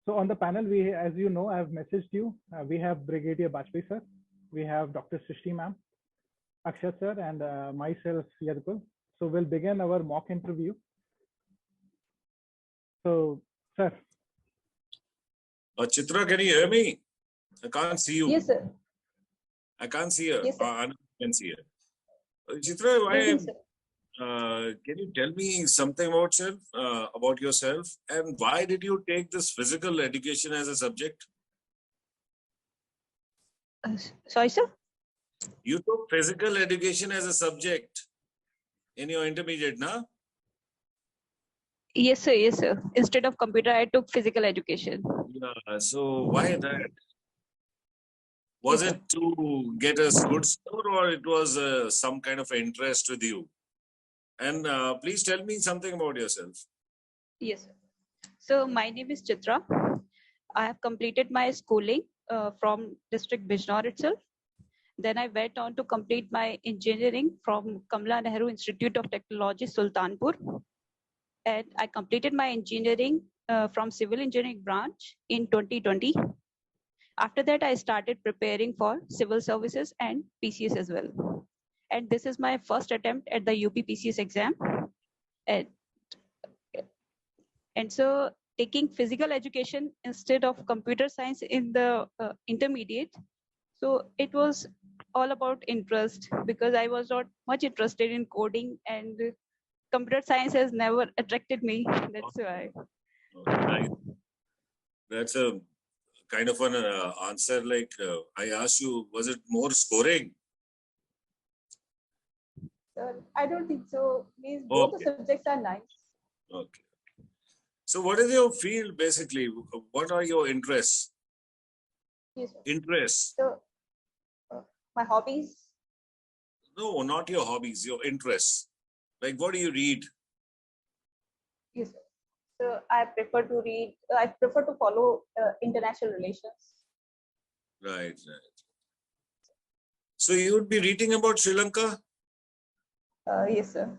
So on the panel, we, as you know, I've messaged you. We have Brigadier Bajpayee sir, we have Dr. Srishti ma'am, Akshat sir, and myself, Yadkul. So we'll begin our mock interview. So, sir. Chitra, can you hear me? I can't see you. Yes, sir. I can't see her. Yes, sir. I can see her. Chitra, Yes, sir. Can you tell me something about yourself, and why did you take this physical education as a subject? Sorry, sir? You took physical education as a subject in your intermediate, na? Yes, sir. Yes, sir. Instead of computer, I took physical education. Yeah, so why that? Was Yes, it to get a good score, or it was some kind of interest with you? And please tell me something about yourself. Yes, sir. So my name is Chitra. I have completed my schooling from district Bijnor itself. Then I went on to complete my engineering from Kamala Nehru Institute of Technology, Sultanpur. And I completed my engineering from civil engineering branch in 2020. After that, I started preparing for civil services and PCS as well. And this is my first attempt at the UPPSC exam. And so taking physical education instead of computer science in the intermediate. So it was all about interest, because I was not much interested in coding, and computer science has never attracted me. That's why. Okay, nice. That's a kind of an answer. Like I asked you, was it more scoring? I don't think so. Means both the subjects are nice. Okay. So what is your field basically? What are your interests? Yes, sir. Interests? So my hobbies? No, not your hobbies, your interests. Like what do you read? Yes, sir. So I prefer to follow international relations. Right. So you would be reading about Sri Lanka? Yes, sir.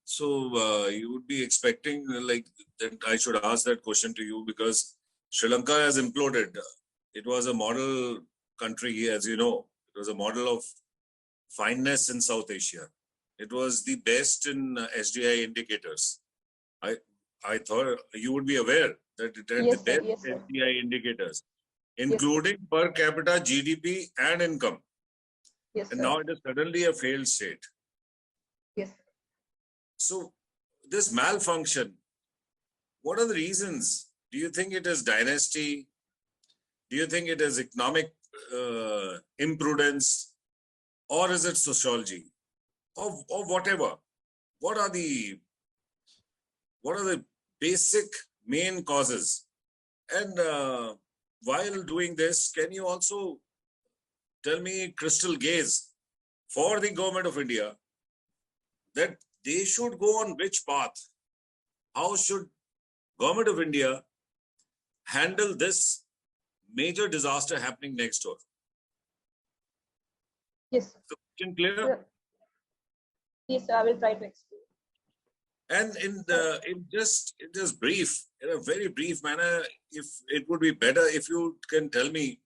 So you would be expecting like that I should ask that question to you, because Sri Lanka has imploded. It was a model country, as you know. It was a model of fineness in South Asia. It was the best in SDI indicators. I thought you would be aware that it had the best SDI indicators, including per capita GDP and income. Yes, and sir. Now it is suddenly a failed state. Yes. So this malfunction, what are the reasons? Do you think it is dynasty? Do you think it is economic imprudence? Or is it sociology? Or whatever? What are the basic main causes? And while doing this, can you also tell me crystal gaze for the government of India that they should go on which path? How should government of India handle this major disaster happening next door? Yes. So, clear? Sure. Yes, I will try to explain. And in just in a very brief manner, if it would be better if you can tell me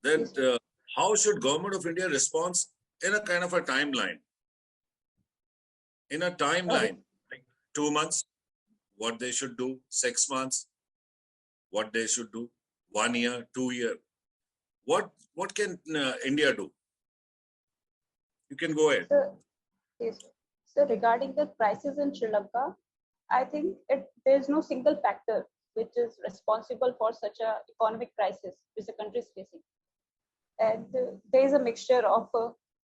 that how should government of India respond in a kind of a timeline? In a timeline, like 2 months, what they should do, 6 months, what they should do, 1 year, 2 year. What can India do? You can go ahead. Yes. So regarding the crisis in Sri Lanka, I think there is no single factor which is responsible for such an economic crisis which the country is facing. And there is a mixture of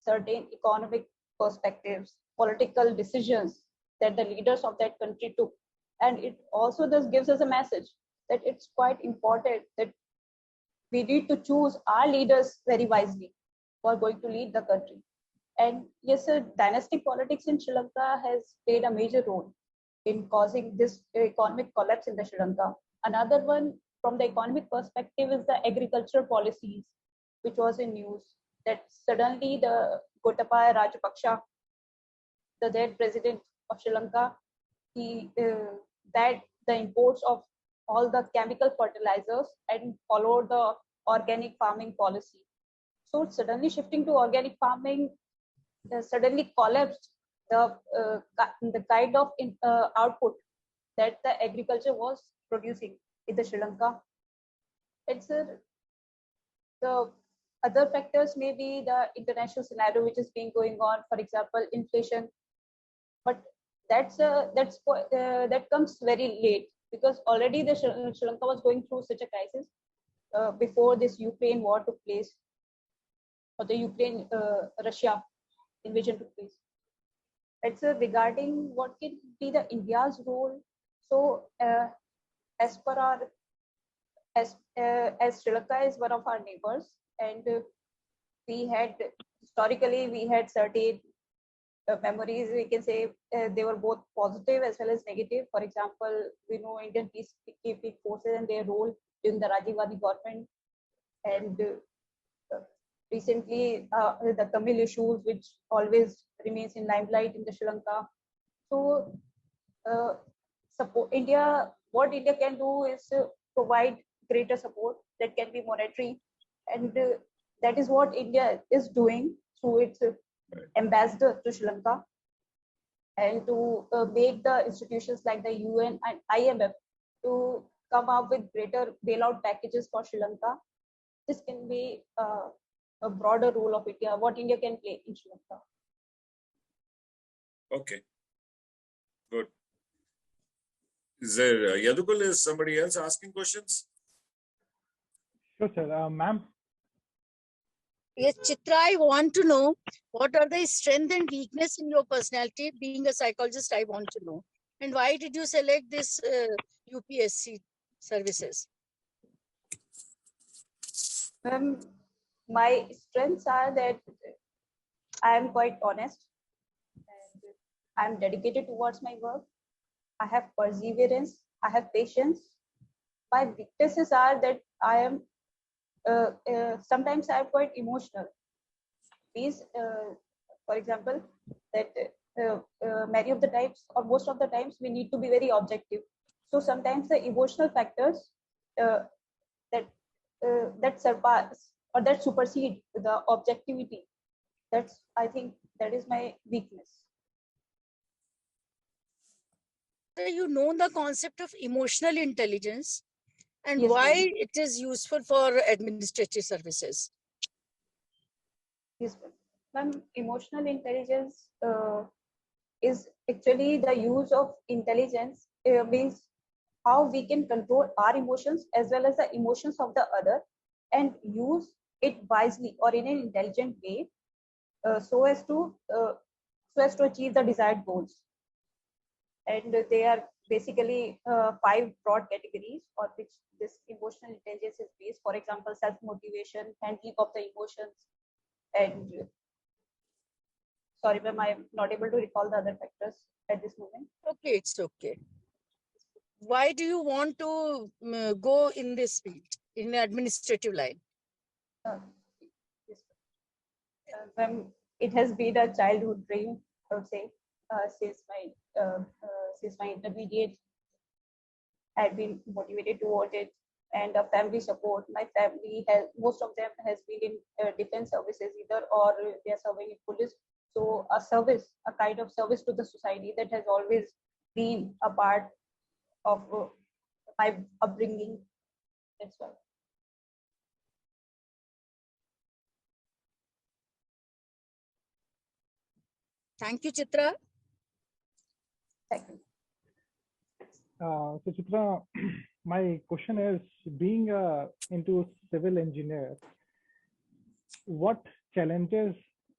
certain economic perspectives, political decisions that the leaders of that country took. And it also thus gives us a message that it's quite important that we need to choose our leaders very wisely who are going to lead the country. And yes, sir, dynastic politics in Sri Lanka has played a major role in causing this economic collapse in the Sri Lanka. Another one from the economic perspective is the agricultural policies, which was in news, that suddenly the Gotabaya Rajapaksa, the then president of Sri Lanka, that the imports of all the chemical fertilizers and follow the organic farming policy. So suddenly shifting to organic farming suddenly collapsed the kind of output that the agriculture was producing in the Sri Lanka. It's the other factors may be the international scenario which is being going on, for example, inflation. But that comes very late, because already the Sri Lanka was going through such a crisis before this Ukraine war took place, or the Ukraine-Russia invasion took place. It's regarding what can be the India's role. So as per our, as Sri Lanka is one of our neighbors, and we had historically we had certain memories, we can say they were both positive as well as negative. For example, we know Indian peacekeeping forces and their role during the Rajiv Gandhi government, and recently the Tamil issues, which always remains in limelight in the Sri Lanka. So support India, what India can do is provide greater support that can be monetary, and that is what India is doing through its ambassador to Sri Lanka, and to make the institutions like the UN and IMF to come up with greater bailout packages for Sri Lanka. This can be a broader role of India, what India can play in Sri Lanka. Okay, good. Is there Yadukul, is somebody else asking questions? Sure, sir. Ma'am. Yes, Chitra, I want to know what are the strength and weakness in your personality. Being a psychologist, I want to know. And why did you select this UPSC services? My strengths are that I am quite honest, and I am dedicated towards my work. I have perseverance, I have patience. My weaknesses are that I am sometimes I am quite emotional. These, for example, that many of the times, or most of the times, we need to be very objective. So sometimes the emotional factors that surpass or that supersede the objectivity. That's, I think, that is my weakness. You know the concept of emotional intelligence and Yes, why ma'am. it is useful for administrative services. Yes, ma'am. Emotional intelligence is actually the use of intelligence, means how we can control our emotions as well as the emotions of the other, and use it wisely or in an intelligent way, so as to achieve the desired goals. And they are basically 5 broad categories on which this emotional intelligence is based. For example, self-motivation, handling of the emotions, and sorry ma'am, I am not able to recall the other factors at this moment. Okay, it's okay. Why do you want to go in this field, in the administrative line? Yes. Ma'am, it has been a childhood dream, I would say, since my intermediate. I've been motivated toward it, and family support. My family has, most of them has been in defense services either, or they are serving in police. So a service, a kind of service to the society, that has always been a part of my upbringing. That's why. Thank you, Chitra. Thank you. So Chitra, my question is, being into civil engineer, what challenges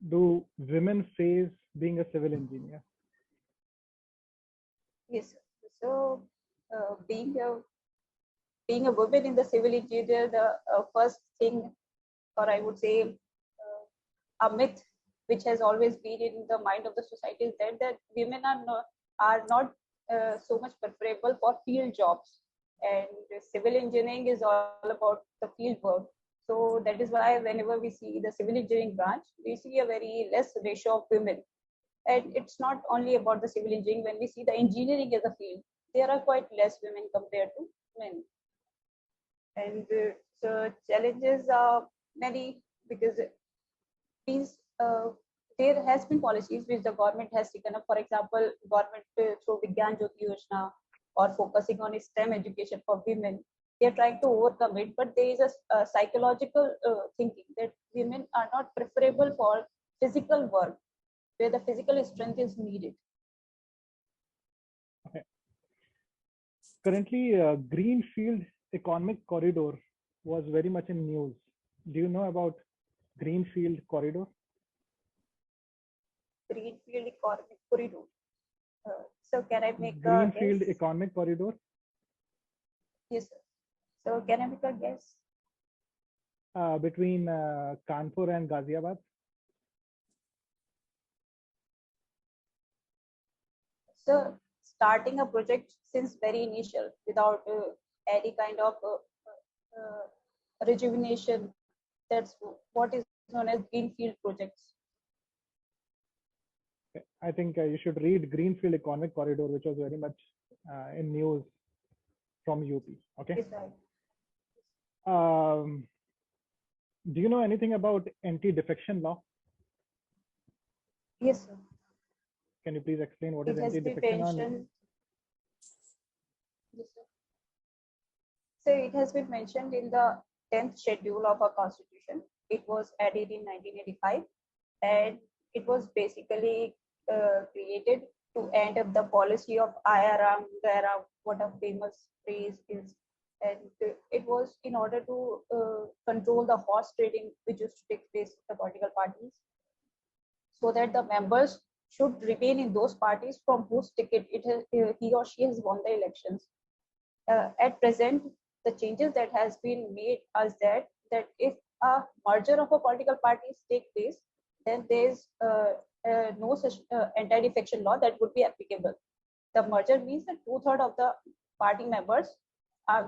do women face being a civil engineer? Yes. So being a woman in the civil engineer, the first thing, or I would say a myth which has always been in the mind of the society, is that women are not so much preferable for field jobs, and civil engineering is all about the field work. So that is why whenever we see the civil engineering branch, we see a very less ratio of women. And it's not only about the civil engineering. When we see the engineering as a field, there are quite less women compared to women. And the challenges are many, because these there has been policies which the government has taken up. For example, government through Vigyan Jyoti Yojana or focusing on STEM education for women, they are trying to overcome it. But there is a psychological thinking that women are not preferable for physical work where the physical strength is needed. Okay. Currently, Greenfield Economic Corridor was very much in news. Do you know about Greenfield Corridor? Greenfield Economic Corridor. So can I make Greenfield a guess? Economic Corridor? Yes, sir. So can I make a guess? Between Kanpur and Ghaziabad? So starting a project since very initial without any kind of rejuvenation, that's what is known as greenfield projects. I think you should read Greenfield Economic Corridor, which was very much in news from UP. Okay. Yes, sir. Do you know anything about anti-defection law? Yes, sir. Can you please explain what is It has been anti-defection law? mentioned. Yes, sir. So it has been mentioned in the 10th schedule of our constitution. It was added in 1985, and it was basically created to end up the policy of Aya Gaya, what a famous phrase is. And it was in order to control the horse trading which used to take place in the political parties, so that the members should remain in those parties from whose ticket he or she has won the elections. At present, the changes that has been made are that if a merger of a political parties take place, then there is no such anti-defection law that would be applicable. The merger means that 2/3 of the party members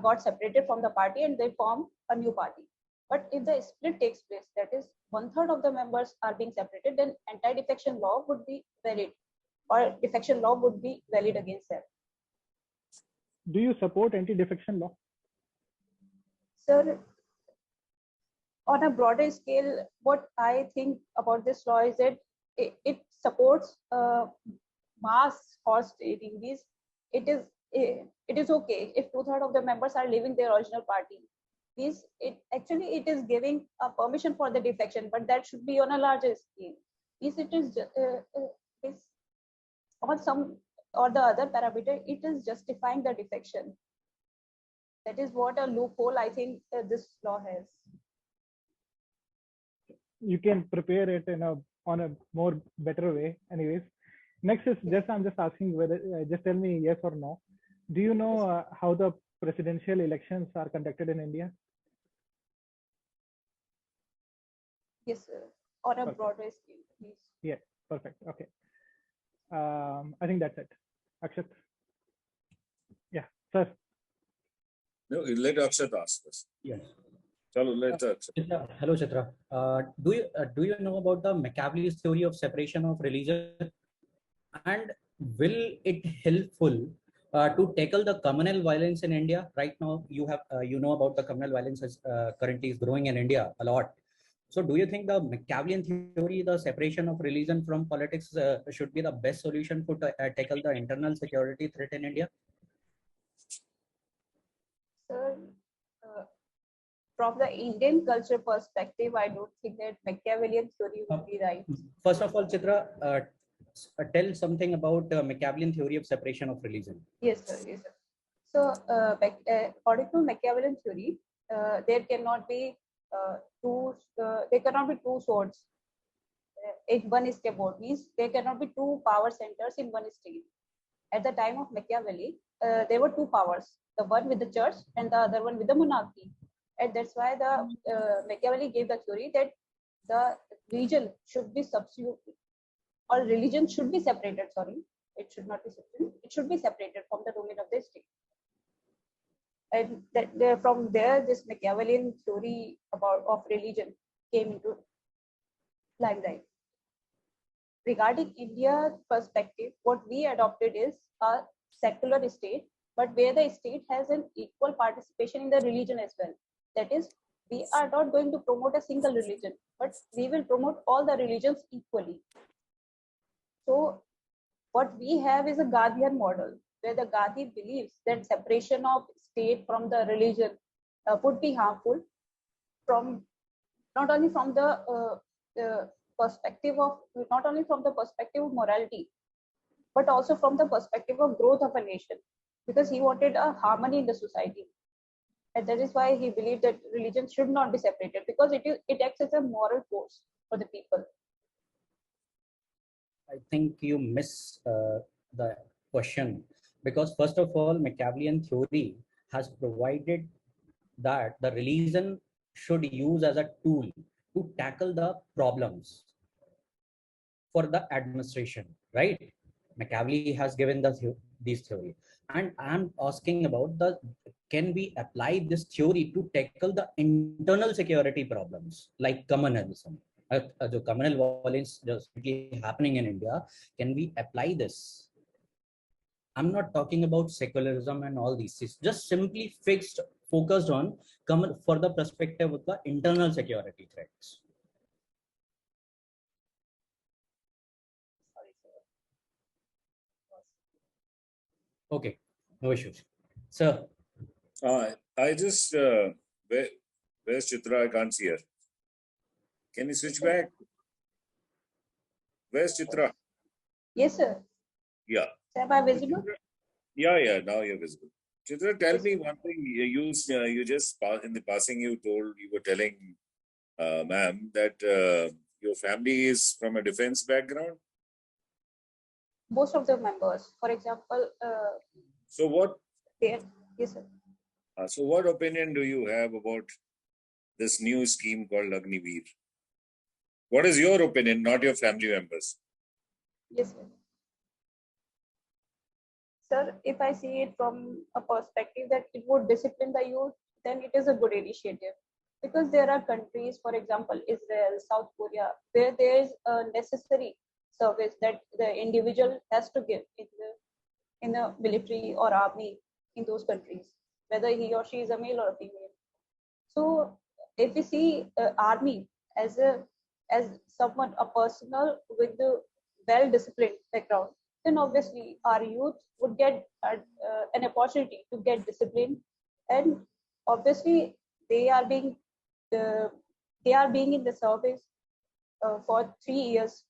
got separated from the party and they form a new party. But if the split takes place, that is 1/3 of the members are being separated, then anti-defection law would be valid, or defection law would be valid against them. Do you support anti-defection law? Sir, on a broader scale, what I think about this law is that it supports mass horse trading. It is okay if 2/3 of the members are leaving their original party. It is giving a permission for the defection, but that should be on a larger scale. It is on some or the other parameter, it is justifying the defection. That is what a loophole I think this law has. You can prepare it on a more better way. Anyways, next is I'm just asking whether just tell me yes or no. Do you know how the presidential elections are conducted in India? Yes, sir. On a Perfect. broader scale, please. Yeah, perfect. Okay. I think that's it. Akshat. Yeah, sir. No, let Akshat ask us. Yes. Chalo, let Akshat. Chitra, hello, Chitra. Do you know about the Machiavelli's theory of separation of religion, and will it helpful to tackle the communal violence in India? Right now, you know about the communal violence as currently is growing in India a lot. So, do you think the Machiavellian theory, the separation of religion from politics, should be the best solution to tackle the internal security threat in India? Sir, from the Indian culture perspective, I don't think that Machiavellian theory would be right. First of all, Chitra, tell something about Machiavellian theory of separation of religion. Yes, sir. Yes, sir. So, according to Machiavellian theory, there cannot be two swords in one skateboard. Means there cannot be two power centers in one state. At the time of Machiavelli, there were two powers: the one with the church and the other one with the monarchy. And that's why the Machiavelli gave the theory that the religion should be substituted, or religion should be separated. Sorry, it should not be substituted. It should be separated from the domain of the state. And from there, this Machiavellian theory of religion came into limelight. Regarding India's perspective, what we adopted is a secular state but where the state has an equal participation in the religion as well. That is, we are not going to promote a single religion, but we will promote all the religions equally. So what we have is a Gandhian model, where the Gandhi believes that separation of state from the religion would be harmful, from not only from the perspective of morality, but also from the perspective of growth of a nation, because he wanted a harmony in the society. And that is why he believed that religion should not be separated, because it acts as a moral force for the people. I think you miss the question, because first of all, Machiavellian theory has provided that the religion should use as a tool to tackle the problems for the administration, right? Machiavelli has given these theory, and I'm asking about can we apply this theory to tackle the internal security problems like communalism? The communal violence just happening in India, can we apply this? I'm not talking about secularism and all these things, just simply focused on for the perspective of the internal security threats. Okay, no issues. Sir. I just, where's Chitra? I can't see her. Can you switch back? Where's Chitra? Yes, sir. Yeah. Am I visible? Yeah, now you're visible. Chitra, tell me one thing. You just, in the passing, you were telling ma'am that your family is from a defense background? Most of the members, for example. So what? Yes, sir. So what opinion do you have about this new scheme called Agniveer? What is your opinion, not your family members? Yes, sir. Sir, if I see it from a perspective that it would discipline the youth, then it is a good initiative. Because there are countries, for example, Israel, South Korea, where there is a necessary service that the individual has to give in the military or army in those countries, whether he or she is a male or a female. So if we see army as a personnel with the well-disciplined background, then obviously our youth would get an opportunity to get disciplined, and obviously they are being in the service for 3 years.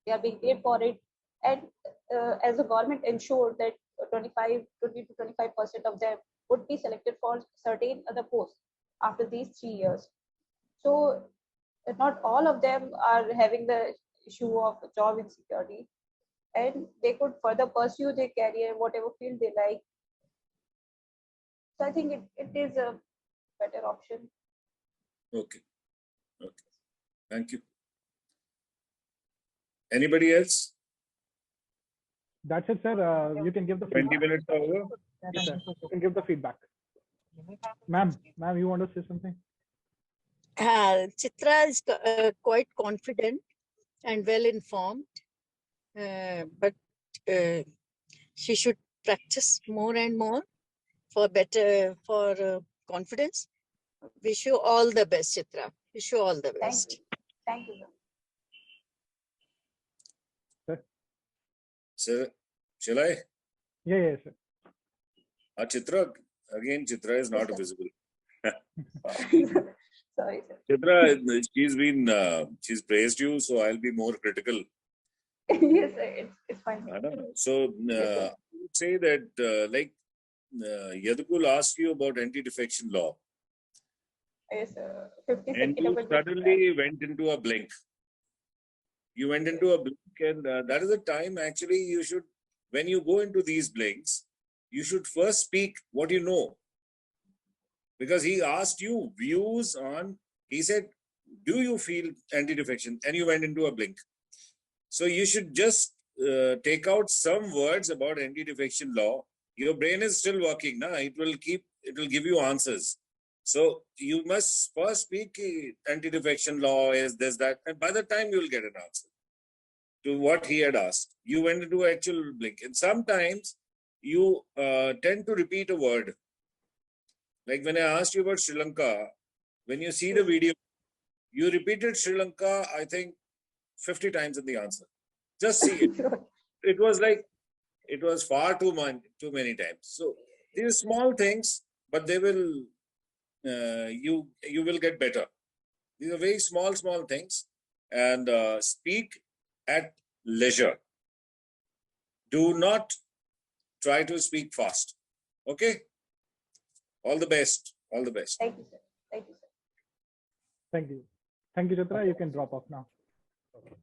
They are being paid for it, and as the government ensured that 20 to 25% of them would be selected for certain other posts after these 3 years. So not all of them are having the issue of job insecurity, and they could further pursue their career, whatever field they like. So I think it is a better option. Okay. Thank you. Anybody else? That's it, sir. You can give the 20 feedback. minutes over. Yes, sir. You can give the feedback. Ma'am, you want to say something? Chitra is quite confident and well informed, but she should practice more and more for confidence. Wish you all the best, Chitra. Wish you all the best. Thank you. Sir, shall I? Yeah, sir. Chitra, again, Chitra is not visible. Sorry, sir. Chitra, she's praised you, so I'll be more critical. Yes, sir, it's fine. So, I would say that, like, Yadukul asked you about anti-defection law. Yes, sir. 50 and you suddenly went into a blink. You went into a blink, and that is the time actually you should, when you go into these blinks, you should first speak what you know. Because he asked you views on, he said, do you feel anti-defection? And you went into a blink. So you should just take out some words about anti-defection law. Your brain is still working, na? It will give you answers. So you must first speak anti-defection law is this, that, and by the time you will get an answer to what he had asked. You went into actual blink. And sometimes you tend to repeat a word. Like when I asked you about Sri Lanka, when you see the video, you repeated Sri Lanka, I think 50 times in the answer. Just see it. It was like, it was far too many times. So these are small things, but they will, you will get better. These are very small things, and speak at leisure. Do not try to speak fast. Okay? All the best. All the best. Thank you, sir. Thank you, sir. Thank you. Thank you, Chitra. You can drop off now. Okay.